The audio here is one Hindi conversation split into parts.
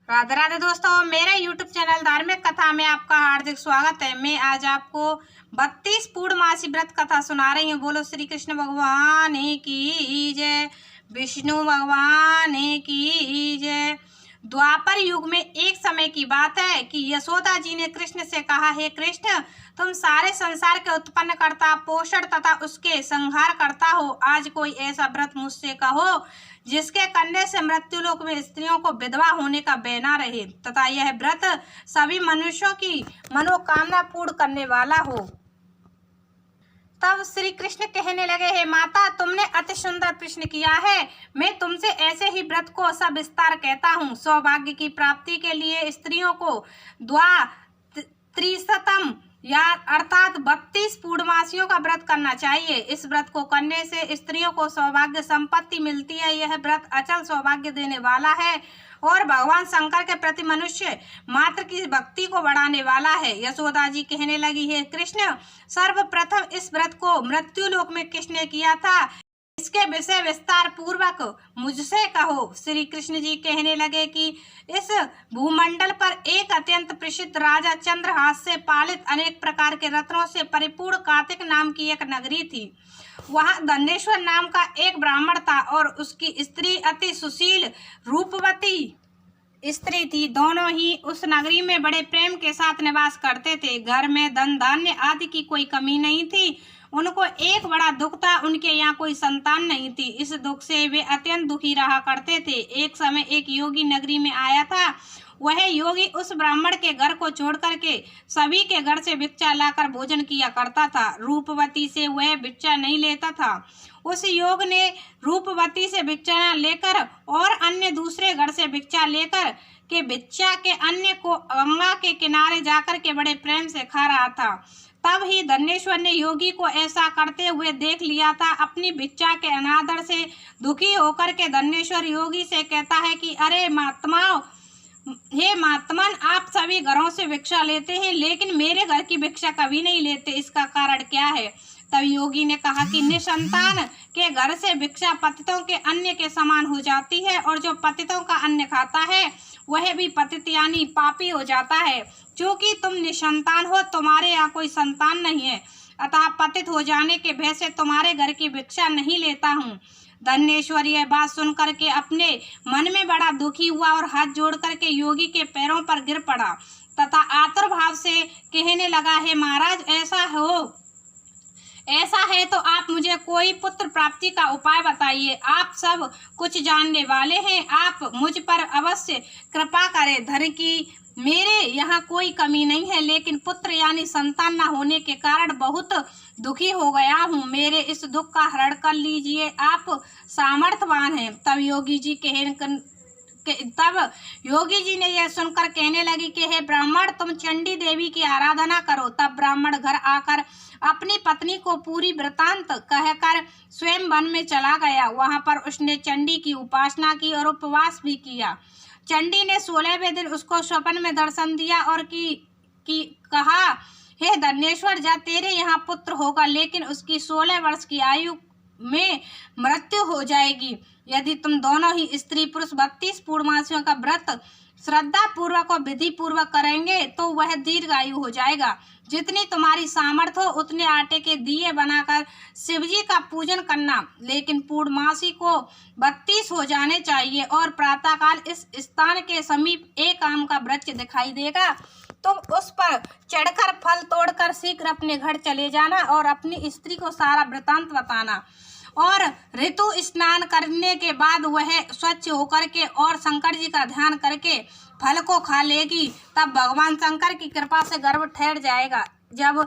राधे राधे दोस्तों, मेरे YouTube चैनल धार्मिक कथा में आपका हार्दिक स्वागत है। मैं आज आपको 32 पूर्णमासी व्रत कथा सुना रही हूँ। बोलो श्री कृष्ण भगवान की जय, विष्णु भगवान की जय। द्वापर युग में एक समय की बात है कि यशोदा जी ने कृष्ण से कहा, हे कृष्ण, तुम सारे संसार के उत्पन्न करता, पोषण तथा उसके संहार करता हो। आज कोई ऐसा व्रत मुझसे कहो जिसके करने से मृत्युलोक में स्त्रियों को विधवा होने का भय न रहे तथा यह व्रत सभी मनुष्यों की मनोकामना पूर्ण करने वाला हो। तब श्री कृष्ण कहने लगे, हे माता, तुमने अति सुंदर प्रश्न किया है। मैं तुमसे ऐसे ही व्रत को सविस्तार कहता हूँ। सौभाग्य की प्राप्ति के लिए स्त्रियों को त्रिशतम या अर्थात 32 पूर्णमासियों का व्रत करना चाहिए। इस व्रत को करने से स्त्रियों को सौभाग्य संपत्ति मिलती है। यह व्रत अचल सौभाग्य देने वाला है और भगवान शंकर के प्रति मनुष्य मात्र की भक्ति को बढ़ाने वाला है। यशोदा जी कहने लगी, हे कृष्ण, सर्वप्रथम इस व्रत को मृत्युलोक में किसने किया था, इसके विषय विस्तार पूर्वक मुझसे कहो। श्री कृष्ण जी कहने लगे कि इस भूमंडल पर एक अत्यंत प्रसिद्ध राजा चंद्रहास से पालित अनेक प्रकार के रत्नों से परिपूर्ण कार्तिक नाम की एक नगरी थी। वहां धनेश्वर नाम का एक ब्राह्मण था और उसकी स्त्री अति सुशील रूपवती स्त्री थी। दोनों ही उस नगरी में बड़े प्रेम के साथ निवास करते थे। घर में धन धान्य आदि की कोई कमी नहीं थी। उनको एक बड़ा दुख था, उनके यहाँ कोई संतान नहीं थी। इस दुख से वे अत्यंत दुखी रहा करते थे। एक समय एक योगी नगरी में आया था। वह योगी उस ब्राह्मण के घर को छोड़ करके सभी के घर से भिक्षा लाकर भोजन किया करता था। रूपवती से वह भिक्षा नहीं लेता था। उस योग ने रूपवती से भिक्षा लेकर और अन्य दूसरे घर से भिक्षा लेकर के भिक्षा के अन्य को गंगा के किनारे जाकर के बड़े प्रेम से खा रहा था। तब ही धनेश्वर ने योगी को ऐसा करते हुए देख लिया था। अपनी भिक्षा के अनादर से दुखी होकर के धनेश्वर योगी से कहता है कि अरे महात्माओं, हे महात्मन, आप सभी घरों से भिक्षा लेते हैं लेकिन मेरे घर की भिक्षा कभी नहीं लेते, इसका कारण क्या है? तब योगी ने कहा कि निसंतान के घर से भिक्षा पतितों के अन्न के समान हो जाती है और जो पतितों का अन्न खाता है वह भी पतित यानी पापी हो जाता है। क्योंकि तुम निसंतान हो, तुम्हारे यहाँ कोई संतान नहीं है, अतः पतित हो जाने के भय से तुम्हारे घर की भिक्षा नहीं लेता हूँ। धनेश्वर यह बात सुन करके अपने मन में बड़ा दुखी हुआ और हाथ जोड़ करके योगी के पैरों पर गिर पड़ा तथा आतुर भाव से कहने लगा, हे महाराज, ऐसा है तो आप मुझे कोई पुत्र प्राप्ति का उपाय बताइए। आप सब कुछ जानने वाले हैं, आप मुझ पर अवश्य कृपा करें। धन की मेरे यहाँ कोई कमी नहीं है लेकिन पुत्र यानी संतान न होने के कारण बहुत दुखी हो गया हूँ। मेरे इस दुख का हरण कर लीजिए, आप सामर्थ्यवान हैं। तब योगी जी ने यह सुनकर कहने लगी कि हे ब्राह्मण, तुम चंडी देवी की आराधना करो। तब ब्राह्मण घर आकर अपनी पत्नी को पूरी वृतांत कहकर स्वयं वन में चला गया। वहां पर उसने चंडी की उपासना की और उपवास भी किया। चंडी ने 16वें दिन उसको स्वप्न में दर्शन दिया और कहा, हे धनेश्वर, जा तेरे यहाँ पुत्र होगा लेकिन उसकी 16 वर्ष की आयु में मृत्यु हो जाएगी। यदि तुम दोनों ही स्त्री पुरुष 32 पूर्णमासियों का व्रत श्रद्धा पूर्वक और विधि पूर्वक करेंगे तो वह दीर्घायु हो जाएगा। जितनी तुम्हारी सामर्थ्य हो उतने आटे के दिए बनाकर शिवजी का पूजन करना, लेकिन पूर्णमासी को 32 हो जाने चाहिए और प्रातःकाल इस स्थान के समीप एक आम का वृक्ष दिखाई देगा। तुम उस पर चढ़कर फल तोड़कर शीघ्र अपने घर चले जाना और अपनी स्त्री को सारा वृतांत बताना और ऋतु स्नान करने के बाद वह स्वच्छ होकर के और शंकर जी का ध्यान करके फल को खा लेगी। तब भगवान शंकर की कृपा से गर्भ ठहर जाएगा। जब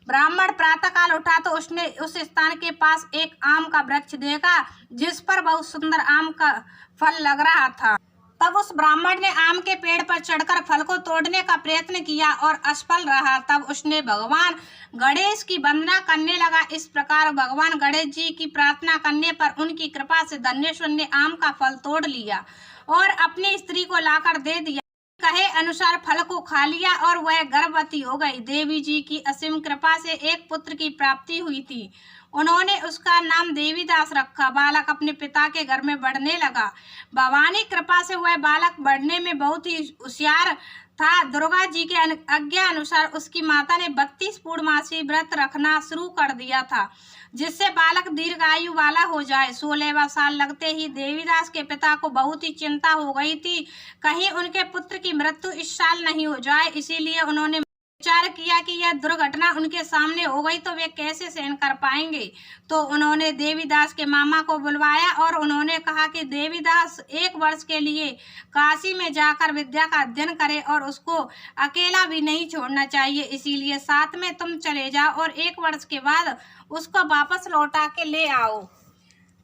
ब्राह्मण प्रातःकाल उठा तो उसने उस स्थान के पास एक आम का वृक्ष देखा जिस पर बहुत सुंदर आम का फल लग रहा था। तब उस ब्राह्मण ने आम के पेड़ पर चढ़कर फल को तोड़ने का प्रयत्न किया और असफल रहा। तब उसने भगवान गणेश की वंदना करने लगा। इस प्रकार भगवान गणेश जी की प्रार्थना करने पर उनकी कृपा से धनेश्वर ने आम का फल तोड़ लिया और अपनी स्त्री को लाकर दे दिया। कहे अनुसार फल को खा लिया और वह गर्भवती हो गई। देवी जी की असीम कृपा से एक पुत्र की प्राप्ति हुई थी। उन्होंने उसका नाम देवीदास रखा। बालक अपने पिता के घर में बढ़ने लगा। भवानी कृपा से वह बालक बढ़ने में बहुत ही होशियार था। दुर्गा जी के आज्ञा अनुसार उसकी माता ने 32 पूर्णमासी व्रत रखना शुरू कर दिया था, जिससे बालक दीर्घायु वाला हो जाए। 16वां साल लगते ही देवीदास के पिता को बहुत ही चिंता हो गई थी, कहीं उनके पुत्र की मृत्यु इस साल नहीं हो जाए। इसीलिए उन्होंने विचार किया कि यह दुर्घटना उनके सामने हो गई तो वे कैसे सहन कर पाएंगे। तो उन्होंने देवीदास के मामा को बुलवाया और उन्होंने कहा कि देवीदास 1 वर्ष के लिए काशी में जाकर विद्या का अध्ययन करे और उसको अकेला भी नहीं छोड़ना चाहिए, इसीलिए साथ में तुम चले जाओ और 1 वर्ष के बाद उसको वापस लौटा के ले आओ।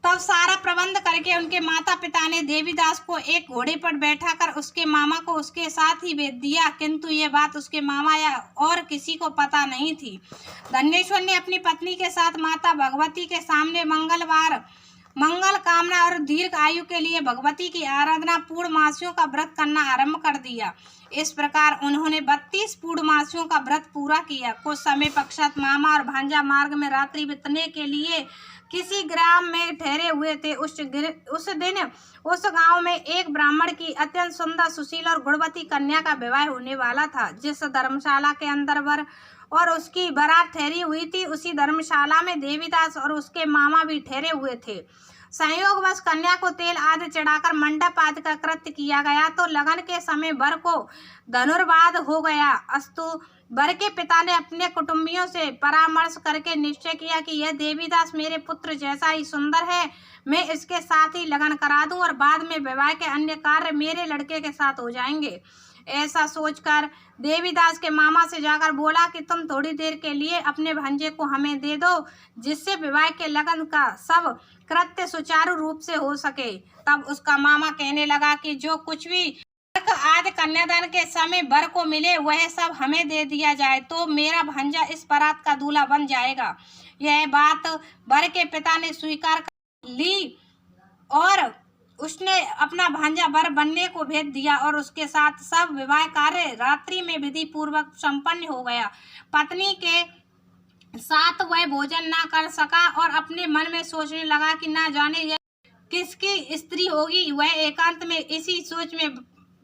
तब सारा प्रबंध करके उनके माता पिता ने देवीदास को एक घोड़े पर बैठा कर उसके मामा को उसके साथ ही भेज दिया, किंतु ये बात उसके मामा या और किसी को पता नहीं थी। धनेश्वर ने अपनी पत्नी के साथ माता भगवती के सामने मंगल कामना और दीर्घ आयु के लिए भगवती की आराधना पूर्णमासियों का व्रत करना आरंभ कर दिया। इस प्रकार उन्होंने 32 पूर्णमासियों का व्रत पूरा किया। कुछ समय पश्चात मामा और भांजा मार्ग में रात्रि बिताने के लिए किसी ग्राम में ठहरे हुए थे। उस दिन उस गांव में एक ब्राह्मण की अत्यंत सुंदर, सुशील और गुणवती कन्या का विवाह होने वाला था। जिस धर्मशाला के अंदर वर और उसकी बारात ठहरी हुई थी, उसी धर्मशाला में देवीदास और उसके मामा भी ठहरे हुए थे। संयोगवश कन्या को तेल आदि चढ़ाकर मंडप आदि का कृत्य किया गया तो लगन के समय वर को धनुर्वाद हो गया। अस्तु वर के पिता ने अपने कुटुंबियों से परामर्श करके निश्चय किया कि यह देवीदास मेरे पुत्र जैसा ही सुंदर है, मैं इसके साथ ही लगन करा दूं और बाद में विवाह के अन्य कार्य मेरे लड़के के साथ हो जाएंगे। ऐसा सोचकर देवीदास के मामा से जाकर बोला कि तुम थोड़ी देर के लिए अपने भांजे को हमें दे दो, जिससे विवाह के लगन का सब कृत्य सुचारू रूप से हो सके। तब उसका मामा कहने लगा कि जो कुछ भी आदि कन्यादान के समय वर को मिले वह सब हमें दे दिया जाए तो मेरा भांजा इस बारात का दूल्हा बन जाएगा। यह बात वर के पिता ने स्वीकार कर ली और उसने अपना भांजा वर बनने को भेज दिया और उसके साथ सब विवाह कार्य रात्रि में विधि पूर्वक संपन्न हो गया। पत्नी के साथ वह भोजन ना कर सका और अपने मन में सोचने लगा कि ना जाने यह किसकी स्त्री होगी। वह एकांत में इसी सोच में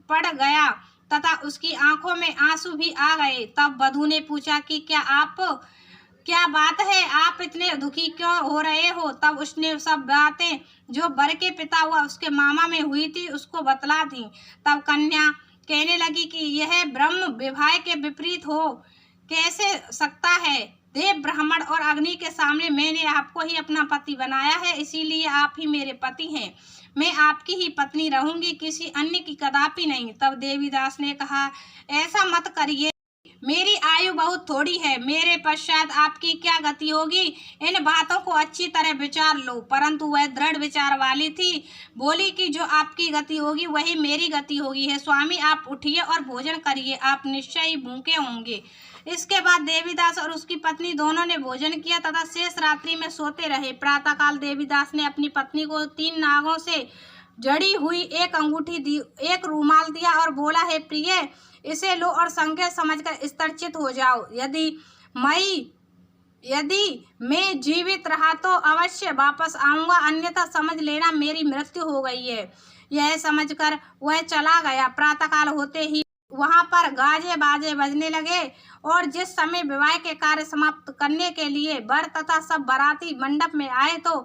पड़ गया तथा उसकी आंखों में आंसू भी आ गए। तब वधू ने पूछा कि क्या बात है, आप इतने दुखी क्यों हो रहे हो। तब उसने सब बातें जो वर के पिता व उसके मामा में हुई थी उसको बतला दी। तब कन्या कहने लगी कि यह ब्रह्म विवाह के विपरीत हो कैसे सकता है। देव, ब्राह्मण और अग्नि के सामने मैंने आपको ही अपना पति बनाया है, इसीलिए आप ही मेरे पति हैं। मैं आपकी ही पत्नी रहूंगी, किसी अन्य की कदापि नहीं। तब देवीदास ने कहा, ऐसा मत करिए, मेरी आयु बहुत थोड़ी है, मेरे पश्चात आपकी क्या गति होगी, इन बातों को अच्छी तरह विचार लो। परंतु वह दृढ़ विचार वाली थी, बोली कि जो आपकी गति होगी वही मेरी गति होगी। है स्वामी, आप उठिए और भोजन करिए, आप निश्चय ही भूखे होंगे। इसके बाद देवीदास और उसकी पत्नी दोनों ने भोजन किया तथा शेष रात्रि में सोते रहे। प्रातःकाल देवीदास ने अपनी पत्नी को 3 नागों से जड़ी हुई एक अंगूठी दी, एक रूमाल दिया और बोला, है प्रिय, इसे लो और संकेत समझकर स्तरचित हो जाओ। यदि मैं जीवित रहा तो अवश्य वापस आऊंगा, अन्यथा समझ लेना मेरी मृत्यु हो गई है। यह समझकर वह चला गया। प्रातःकाल होते ही वहां पर गाजे बाजे बजने लगे और जिस समय विवाह के कार्य समाप्त करने के लिए वर तथा सब बाराती मंडप में आए तो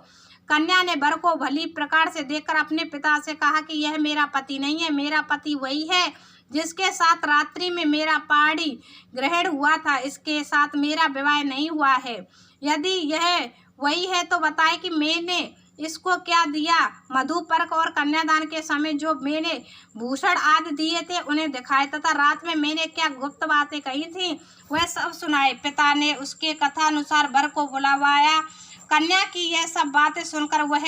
कन्या ने वर को भली प्रकार से देखकर अपने पिता से कहा कि यह मेरा पति नहीं है, मेरा पति वही है जिसके साथ रात्रि में मेरा पाणी ग्रहण हुआ था, इसके साथ मेरा विवाह नहीं हुआ है। यदि यह वही है तो बताए कि मैंने इसको क्या दिया। मधुपर्क और कन्यादान के समय जो मैंने भूषण आदि दिए थे उन्हें दिखाए तथा रात में मैंने क्या गुप्त बातें कही थी वह सब सुनाए। पिता ने उसके कथानुसार वर को बुलवाया। कन्या की यह सब बातें सुनकर वह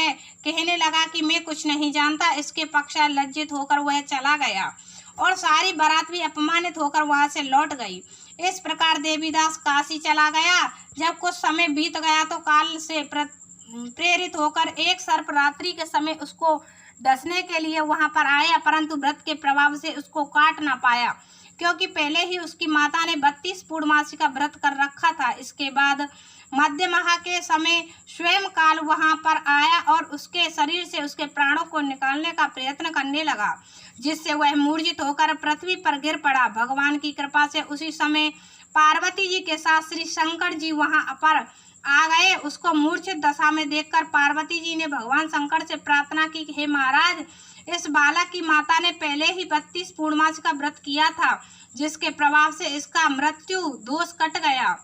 कहने लगा कि मैं कुछ नहीं जानता। इसके पश्चात लज्जित होकर वह चला गया और सारी बारात भी अपमानित होकर वहां से लौट गई। इस प्रकार देवीदास काशी चला गया। जब कुछ समय बीत गया तो काल से प्रेरित होकर एक सर्प रात्रि के समय उसको डसने के लिए वहां पर आया, परंतु व्रत के प्रभाव से उसको काट ना पाया, क्योंकि पहले ही उसकी माता ने 32 पूर्णमासी का व्रत कर रखा था। इसके बाद मध्य माह के समय स्वयं काल वहां पर आया और उसके शरीर से उसके प्राणों को निकालने का प्रयत्न करने लगा, जिससे वह मूर्छित होकर पृथ्वी पर गिर पड़ा। भगवान की कृपा से उसी समय पार्वती जी के साथ श्री शंकर जी वहां पर आ गए। उसको मूर्छित दशा में देखकर पार्वती जी ने भगवान शंकर से प्रार्थना की, हे महाराज, इस बालक की माता ने पहले ही 32 पूर्णमासी का व्रत किया था, जिसके प्रभाव से इसका मृत्यु दोष कट गया।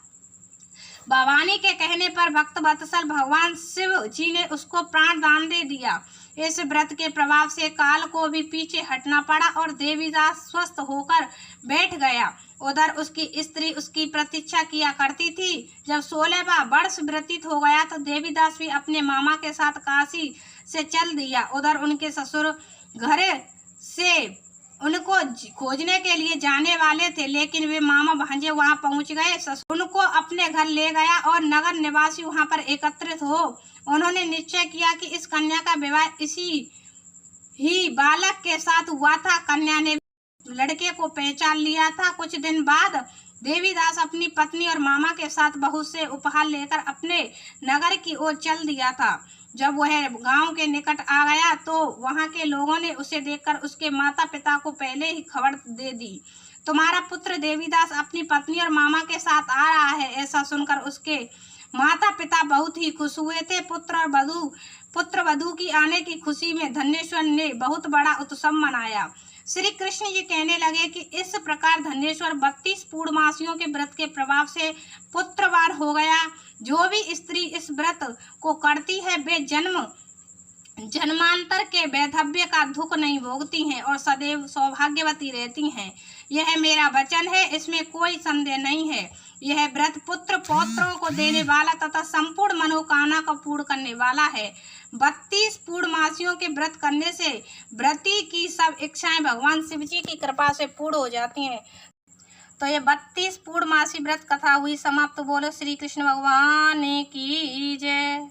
भवानी के कहने पर भक्त वत्सल भगवान शिव जी ने उसको प्राण दान दे दिया। इस व्रत के प्रभाव से काल को भी पीछे हटना पड़ा और देवीदास स्वस्थ होकर बैठ गया। उधर उसकी स्त्री उसकी प्रतीक्षा किया करती थी। जब 16वां वर्ष व्यतीत हो गया तो देवीदास भी अपने मामा के साथ काशी से चल दिया। उधर उनके ससुर घर से उनको खोजने के लिए जाने वाले थे, लेकिन वे मामा भांजे वहां पहुंच गए। ससुर उनको अपने घर ले गया और नगर निवासी वहां पर एकत्रित हो उन्होंने निश्चय किया कि इस कन्या का विवाह इसी ही बालक के साथ हुआ था। कन्या ने लड़के को पहचान लिया था। कुछ दिन बाद देवीदास अपनी पत्नी और मामा के साथ बहुत से उपहार लेकर अपने नगर की ओर चल दिया था। जब वह गांव के निकट आ गया तो वहां के लोगों ने उसे देखकर उसके माता पिता को पहले ही खबर दे दी, तुम्हारा पुत्र देवीदास अपनी पत्नी और मामा के साथ आ रहा है। ऐसा सुनकर उसके माता पिता बहुत ही खुश हुए थे। पुत्र वधू की आने की खुशी में धन्येश्वर ने बहुत बड़ा उत्सव मनाया। श्री कृष्ण जी कहने लगे कि इस प्रकार धन्येश्वर 32 पूर्णमासियों के व्रत के प्रभाव से पुत्रवान हो गया। जो भी स्त्री इस व्रत को करती है वे जन्मांतर के वैधव्य का दुख नहीं भोगती हैं और सदैव सौभाग्यवती रहती हैं। यह मेरा वचन है, इसमें कोई संदेह नहीं है। यह व्रत पुत्र पौत्रों को देने वाला तथा संपूर्ण मनोकामना को पूर्ण करने वाला है। 32 पूर्णमासियों के व्रत करने से व्रती की सब इच्छाएं भगवान शिव जी की कृपा से पूर्ण हो जाती हैं। तो ये 32 पूर्णमासी व्रत कथा हुई समाप्त। बोलो श्री कृष्ण भगवान की जय।